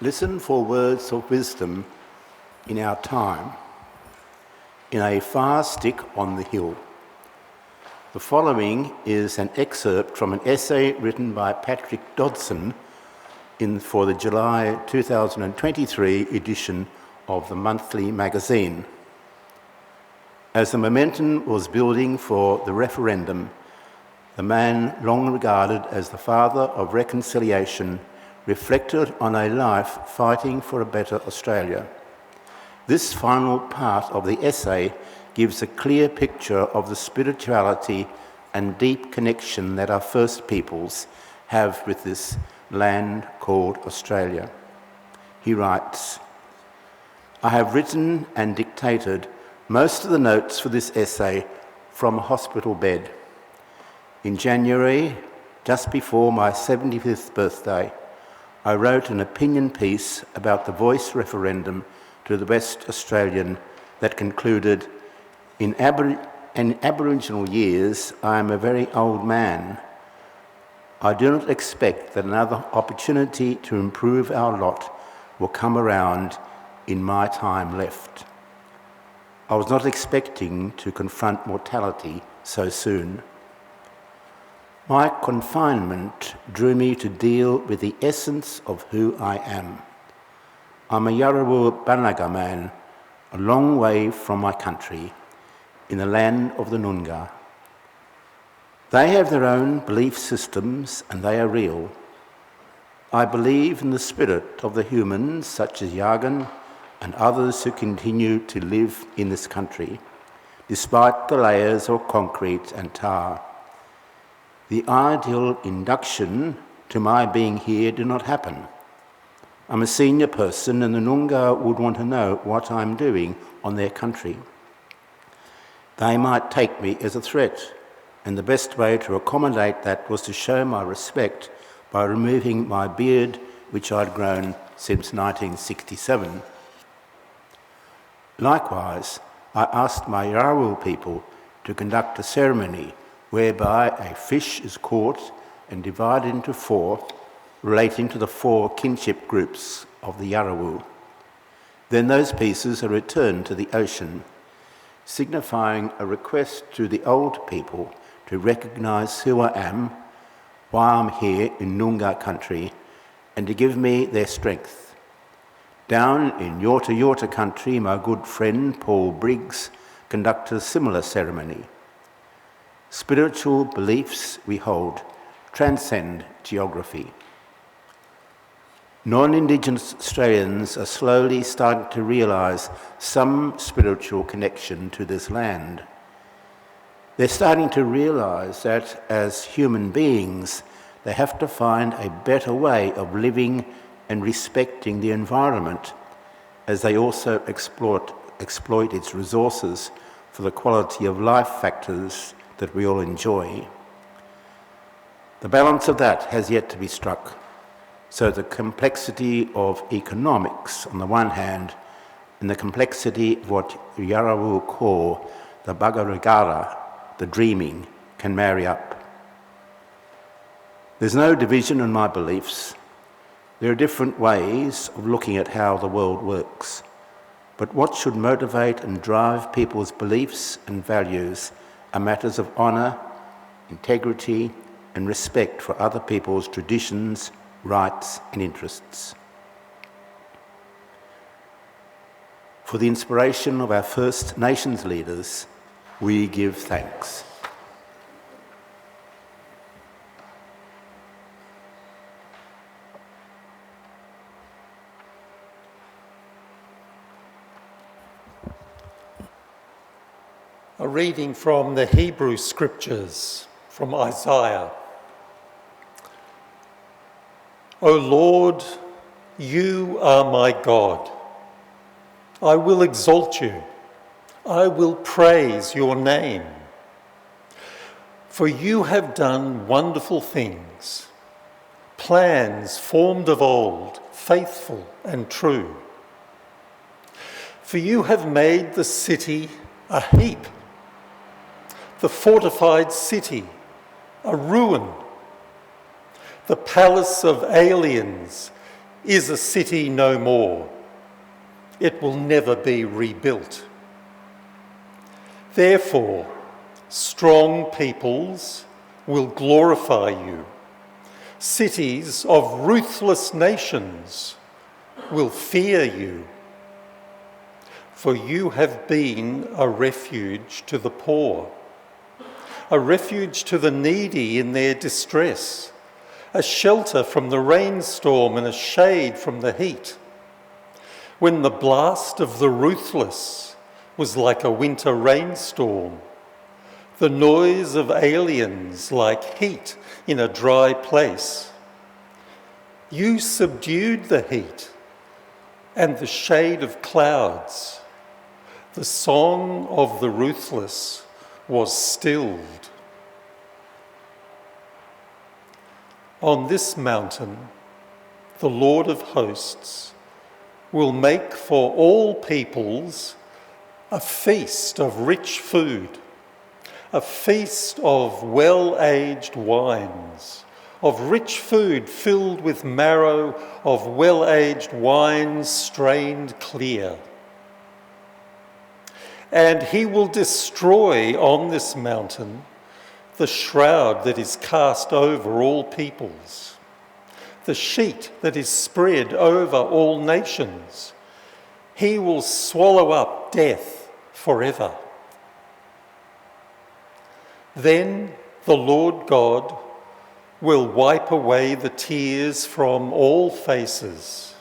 Listen for words of wisdom in our time, in a far stick on the hill. The following is an excerpt from an essay written by Patrick Dodson for the July 2023 edition of the monthly magazine. As the momentum was building for the referendum, the man long regarded as the father of reconciliation reflected on a life fighting for a better Australia. This final part of the essay gives a clear picture of the spirituality and deep connection that our First Peoples have with this land called Australia. He writes, "I have written and dictated most of the notes for this essay from a hospital bed. In January, just before my 75th birthday, I wrote an opinion piece about the Voice referendum to the West Australian that concluded, in Aboriginal years, I am a very old man. I do not expect that another opportunity to improve our lot will come around in my time left. I was not expecting to confront mortality so soon. My confinement drew me to deal with the essence of who I am. I'm a Yarrawul Banaga man, a long way from my country, in the land of the Noongar. They have their own belief systems and they are real. I believe in the spirit of the humans such as Yagan and others who continue to live in this country, despite the layers of concrete and tar. The ideal induction to my being here did not happen. I'm a senior person and the Noongar would want to know what I'm doing on their country. They might take me as a threat, and the best way to accommodate that was to show my respect by removing my beard, which I'd grown since 1967. Likewise, I asked my Yarrawul people to conduct a ceremony whereby a fish is caught and divided into four, relating to the four kinship groups of the Yarrawul. Then those pieces are returned to the ocean, signifying a request to the old people to recognise who I am, why I'm here in Noongar country, and to give me their strength. Down in Yorta Yorta country, my good friend Paul Briggs conducted a similar ceremony. Spiritual beliefs we hold transcend geography. Non-Indigenous Australians are slowly starting to realise some spiritual connection to this land. They're starting to realise that as human beings, they have to find a better way of living and respecting the environment as they also exploit its resources for the quality of life factors that we all enjoy. The balance of that has yet to be struck. So the complexity of economics on the one hand and the complexity of what Yarrawul call the Bagaragara, the dreaming, can marry up. There's no division in my beliefs. There are different ways of looking at how the world works. But what should motivate and drive people's beliefs and values are matters of honour, integrity, and respect for other people's traditions, rights, and interests. For the inspiration of our First Nations leaders, we give thanks. A reading from the Hebrew Scriptures, from Isaiah. O Lord, you are my God. I will exalt you. I will praise your name. For you have done wonderful things, plans formed of old, faithful and true. For you have made the city a heap, the fortified city a ruin, the palace of aliens is a city no more. It will never be rebuilt. Therefore, strong peoples will glorify you. Cities of ruthless nations will fear you. For you have been a refuge to the poor, a refuge to the needy in their distress, a shelter from the rainstorm and a shade from the heat. When the blast of the ruthless was like a winter rainstorm, the noise of aliens like heat in a dry place. You subdued the heat and the shade of clouds. The song of the ruthless was stilled. On this mountain, the Lord of hosts will make for all peoples a feast of rich food, a feast of well-aged wines, of rich food filled with marrow, of well-aged wines strained clear. And he will destroy on this mountain the shroud that is cast over all peoples, the sheet that is spread over all nations. He will swallow up death forever. Then the Lord God will wipe away the tears from all faces,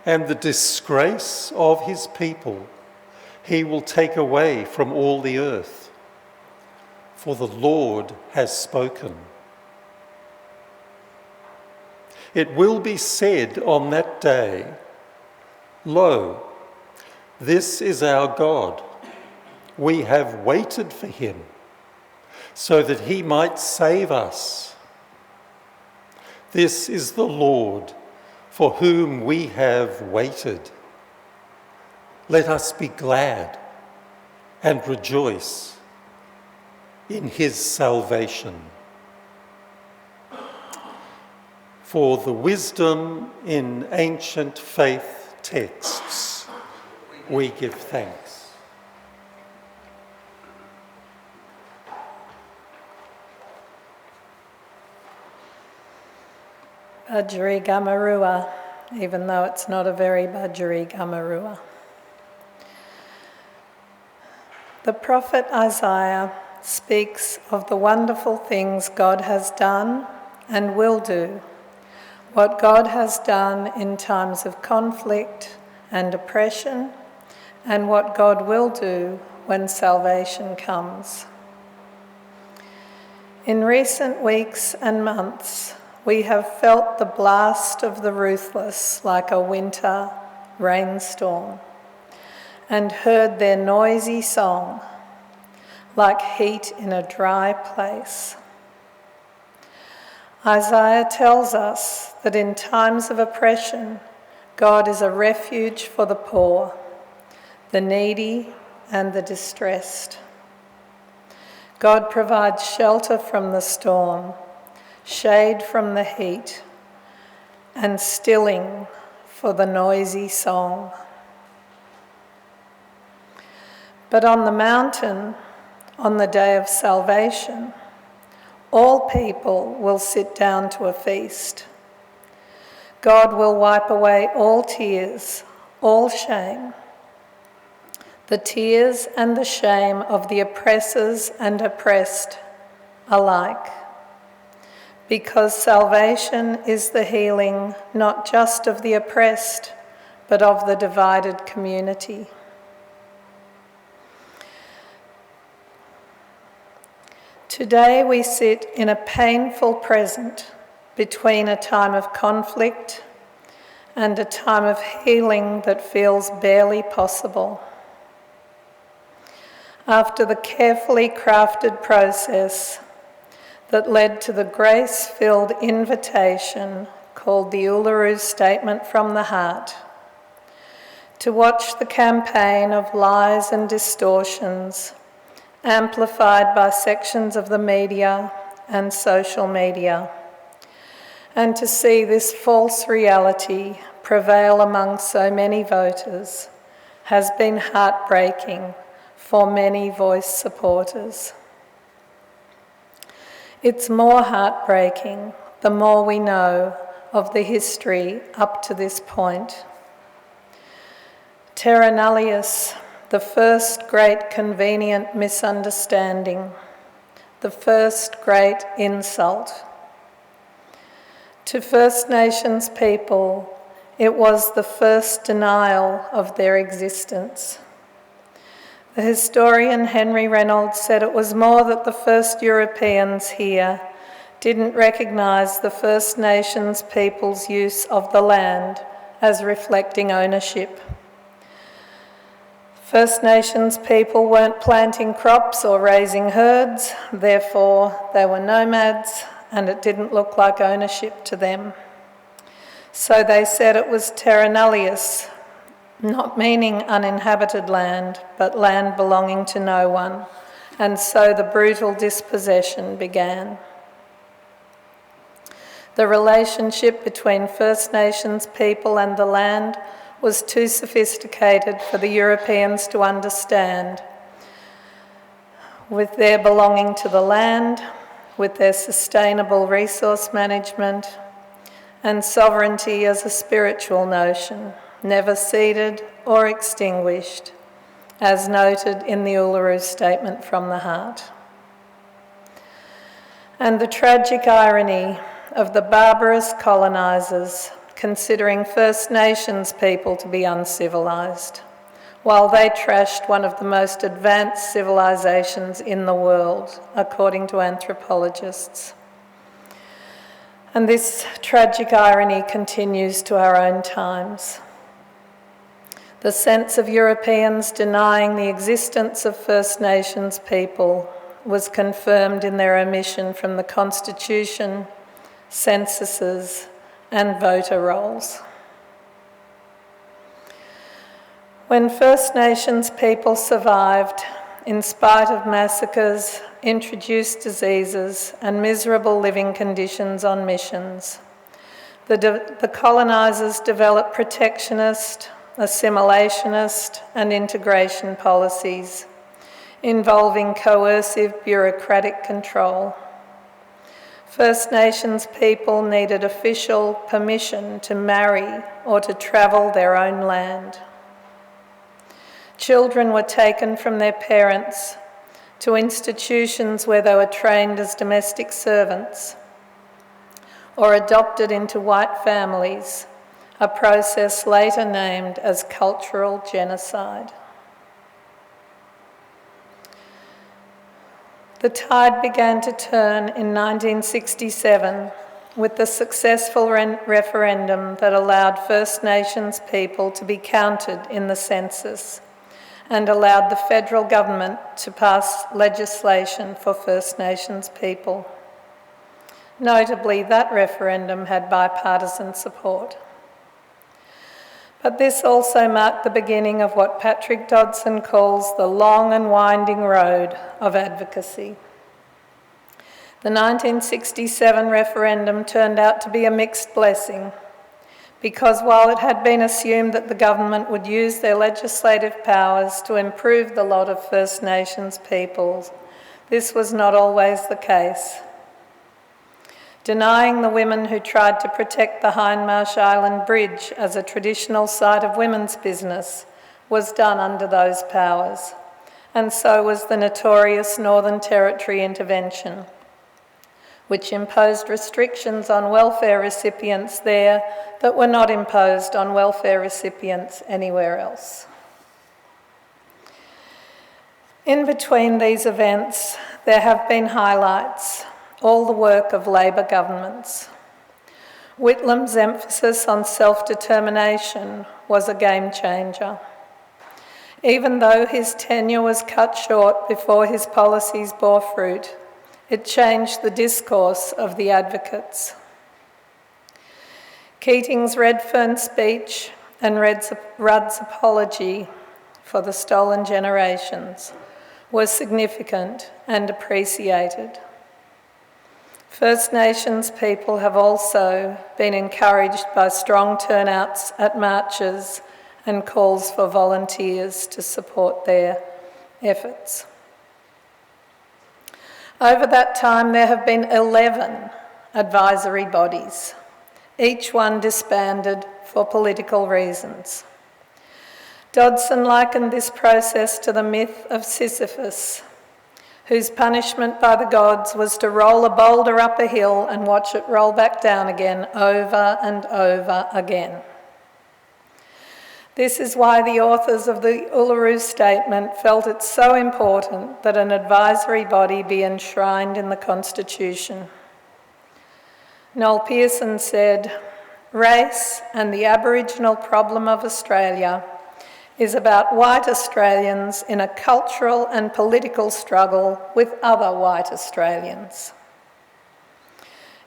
and the disgrace of his people he will take away from all the earth. For the Lord has spoken. It will be said on that day, "Lo, this is our God. We have waited for him, so that he might save us. This is the Lord, for whom we have waited. Let us be glad and rejoice in his salvation." For the wisdom in ancient faith texts, we give thanks. Budgery Gamarua, even though it's not a very budgery Gamarua. The prophet Isaiah speaks of the wonderful things God has done and will do, what God has done in times of conflict and oppression, and what God will do when salvation comes. In recent weeks and months, we have felt the blast of the ruthless like a winter rainstorm, and heard their noisy song like heat in a dry place. Isaiah tells us that in times of oppression, God is a refuge for the poor, the needy, and the distressed. God provides shelter from the storm, shade from the heat, and stilling for the noisy song. But on the mountain, on the day of salvation, all people will sit down to a feast. God will wipe away all tears, all shame, the tears and the shame of the oppressors and oppressed alike, because salvation is the healing not just of the oppressed, but of the divided community. Today we sit in a painful present between a time of conflict and a time of healing that feels barely possible. After the carefully crafted process that led to the grace-filled invitation called the Uluru Statement from the Heart, to watch the campaign of lies and distortions amplified by sections of the media and social media, And to see this false reality prevail among so many voters has been heartbreaking for many Voice supporters. It's more heartbreaking the more we know of the history up to this point. Terra nullius, the first great convenient misunderstanding, the first great insult. To First Nations people, it was the first denial of their existence. The historian Henry Reynolds said it was more that the first Europeans here didn't recognise the First Nations people's use of the land as reflecting ownership. First Nations people weren't planting crops or raising herds, therefore they were nomads, and it didn't look like ownership to them. So they said it was terra nullius, not meaning uninhabited land, but land belonging to no one, and so the brutal dispossession began. The relationship between First Nations people and the land was too sophisticated for the Europeans to understand. With their belonging to the land, with their sustainable resource management, and sovereignty as a spiritual notion, never ceded or extinguished, as noted in the Uluru Statement from the Heart. And the tragic irony of the barbarous colonisers considering First Nations people to be uncivilised, while they trashed one of the most advanced civilisations in the world, according to anthropologists. And this tragic irony continues to our own times. The sense of Europeans denying the existence of First Nations people was confirmed in their omission from the Constitution, censuses, and voter rolls. When First Nations people survived, in spite of massacres, introduced diseases, and miserable living conditions on missions, the colonisers developed protectionist, assimilationist, and integration policies involving coercive bureaucratic control. First Nations people needed official permission to marry or to travel their own land. Children were taken from their parents to institutions where they were trained as domestic servants or adopted into white families, a process later named as cultural genocide. The tide began to turn in 1967 with the successful referendum that allowed First Nations people to be counted in the census and allowed the federal government to pass legislation for First Nations people. Notably, that referendum had bipartisan support. But this also marked the beginning of what Patrick Dodson calls the long and winding road of advocacy. The 1967 referendum turned out to be a mixed blessing, because while it had been assumed that the government would use their legislative powers to improve the lot of First Nations peoples, this was not always the case. Denying the women who tried to protect the Hindmarsh Island Bridge as a traditional site of women's business was done under those powers, and so was the notorious Northern Territory intervention, which imposed restrictions on welfare recipients there that were not imposed on welfare recipients anywhere else. In between these events, there have been highlights, all the work of Labor governments. Whitlam's emphasis on self-determination was a game changer. Even though his tenure was cut short before his policies bore fruit, it changed the discourse of the advocates. Keating's Redfern speech and Rudd's apology for the stolen generations was significant and appreciated. First Nations people have also been encouraged by strong turnouts at marches and calls for volunteers to support their efforts. Over that time, there have been 11 advisory bodies, each one disbanded for political reasons. Dodson likened this process to the myth of Sisyphus, whose punishment by the gods was to roll a boulder up a hill and watch it roll back down again over and over again. This is why the authors of the Uluru Statement felt it so important that an advisory body be enshrined in the Constitution. Noel Pearson said, "Race and the Aboriginal problem of Australia is about white Australians in a cultural and political struggle with other white Australians."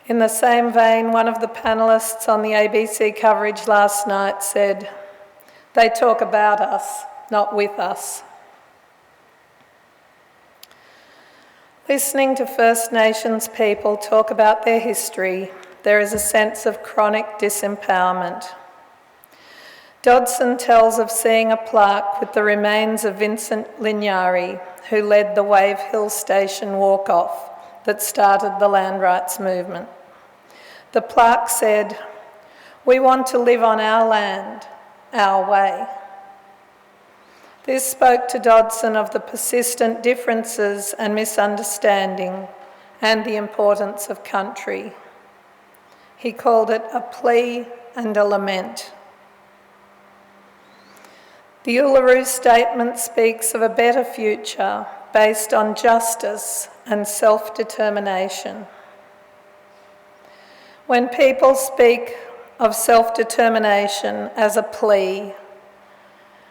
In the same vein, one of the panellists on the ABC coverage last night said, "They talk about us, not with us." Listening to First Nations people talk about their history, there is a sense of chronic disempowerment. Dodson tells of seeing a plaque with the remains of Vincent Lignari, who led the Wave Hill Station walk-off that started the land rights movement. The plaque said, "We want to live on our land, our way." This spoke to Dodson of the persistent differences and misunderstanding and the importance of country. He called it a plea and a lament. The Uluru Statement speaks of a better future based on justice and self-determination. When people speak of self-determination as a plea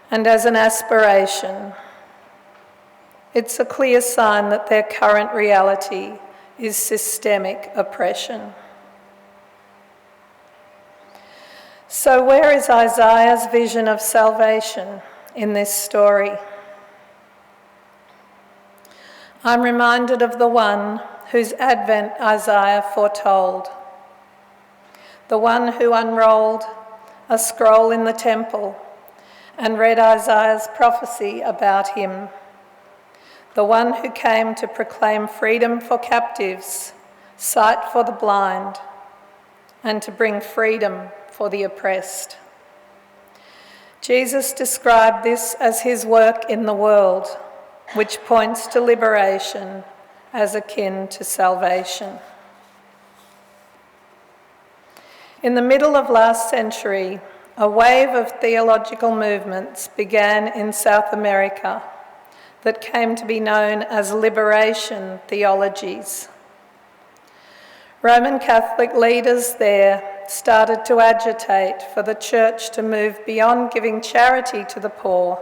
and as an aspiration, it's a clear sign that their current reality is systemic oppression. So where is Isaiah's vision of salvation in this story? I'm reminded of the one whose advent Isaiah foretold, the one who unrolled a scroll in the temple and read Isaiah's prophecy about him, the one who came to proclaim freedom for captives, sight for the blind, and to bring freedom for the oppressed. Jesus described this as his work in the world, which points to liberation as akin to salvation. In the middle of last century, a wave of theological movements began in South America that came to be known as liberation theologies. Roman Catholic leaders there started to agitate for the church to move beyond giving charity to the poor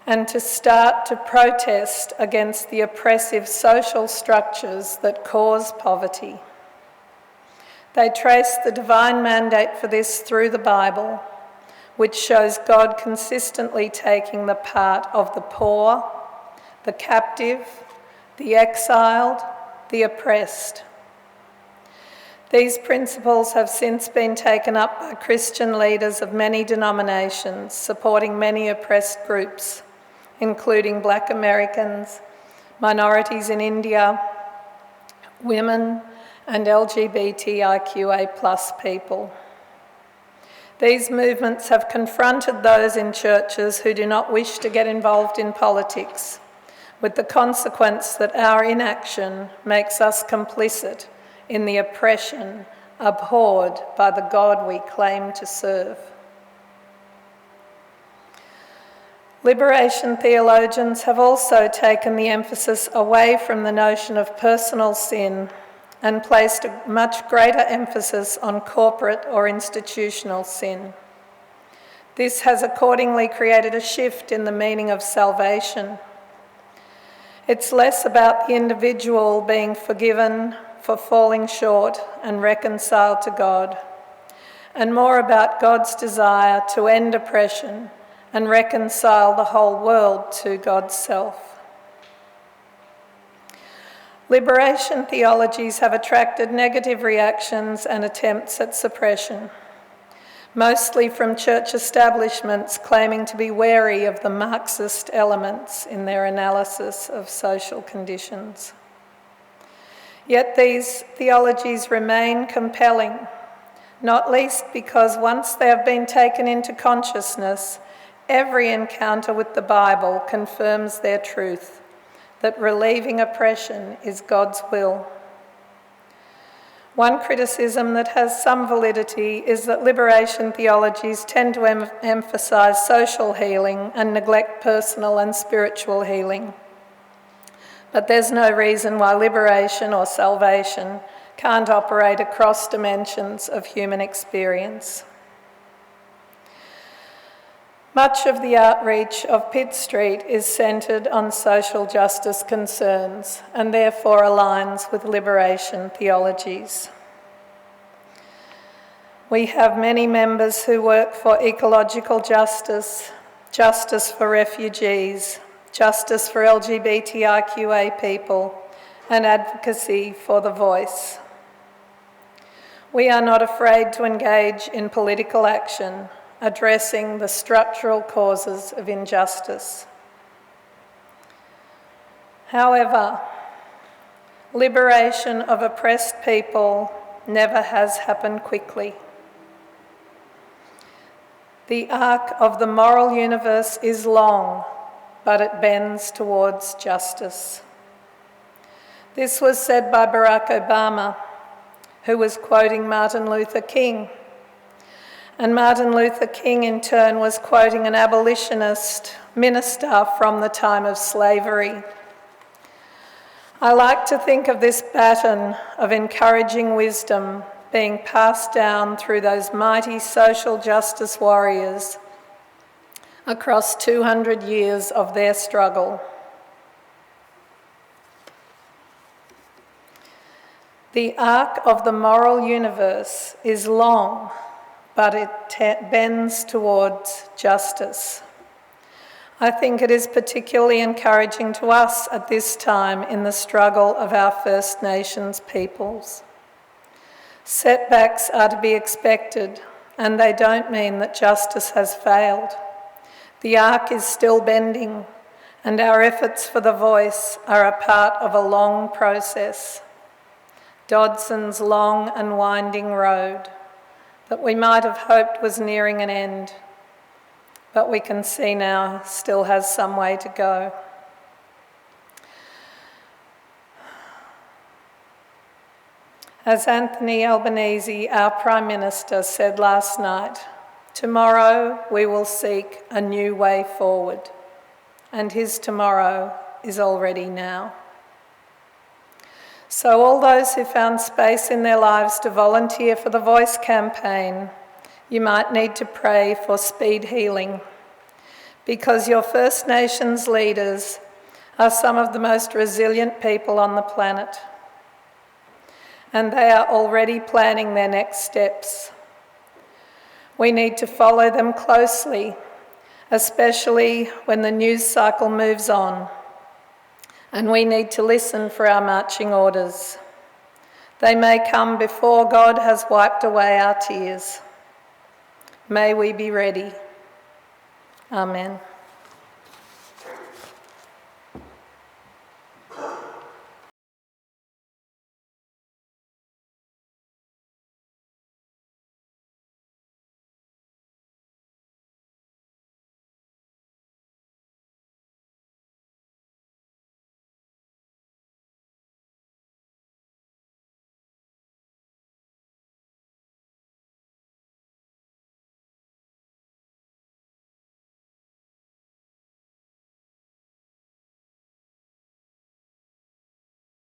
and to start to protest against the oppressive social structures that cause poverty. They traced the divine mandate for this through the Bible, which shows God consistently taking the part of the poor, the captive, the exiled, the oppressed. These principles have since been taken up by Christian leaders of many denominations, supporting many oppressed groups, including Black Americans, minorities in India, women, and LGBTIQA+ people. These movements have confronted those in churches who do not wish to get involved in politics, with the consequence that our inaction makes us complicit in the oppression abhorred by the God we claim to serve. Liberation theologians have also taken the emphasis away from the notion of personal sin and placed a much greater emphasis on corporate or institutional sin. This has accordingly created a shift in the meaning of salvation. It's less about the individual being forgiven for falling short and reconciled to God, and more about God's desire to end oppression and reconcile the whole world to God's self. Liberation theologies have attracted negative reactions and attempts at suppression, mostly from church establishments claiming to be wary of the Marxist elements in their analysis of social conditions. Yet these theologies remain compelling, not least because once they have been taken into consciousness, every encounter with the Bible confirms their truth, that relieving oppression is God's will. One criticism that has some validity is that liberation theologies tend to emphasise social healing and neglect personal and spiritual healing. But there's no reason why liberation or salvation can't operate across dimensions of human experience. Much of the outreach of Pitt Street is centred on social justice concerns and therefore aligns with liberation theologies. We have many members who work for ecological justice, justice for refugees, justice for LGBTIQA people, and advocacy for the voice. We are not afraid to engage in political action, addressing the structural causes of injustice. However, liberation of oppressed people never has happened quickly. The arc of the moral universe is long, but it bends towards justice. This was said by Barack Obama, who was quoting Martin Luther King. And Martin Luther King, in turn, was quoting an abolitionist minister from the time of slavery. I like to think of this baton of encouraging wisdom being passed down through those mighty social justice warriors across 200 years of their struggle. The arc of the moral universe is long, but it bends towards justice. I think it is particularly encouraging to us at this time in the struggle of our First Nations peoples. Setbacks are to be expected, and they don't mean that justice has failed. The arc is still bending, and our efforts for the voice are a part of a long process. Dodson's long and winding road that we might have hoped was nearing an end, but we can see now still has some way to go. As Anthony Albanese, our Prime Minister, said last night, tomorrow we will seek a new way forward, and his tomorrow is already now. So all those who found space in their lives to volunteer for the Voice campaign, you might need to pray for speed healing, because your First Nations leaders are some of the most resilient people on the planet, and they are already planning their next steps. We need to follow them closely, especially when the news cycle moves on, and we need to listen for our marching orders. They may come before God has wiped away our tears. May we be ready. Amen.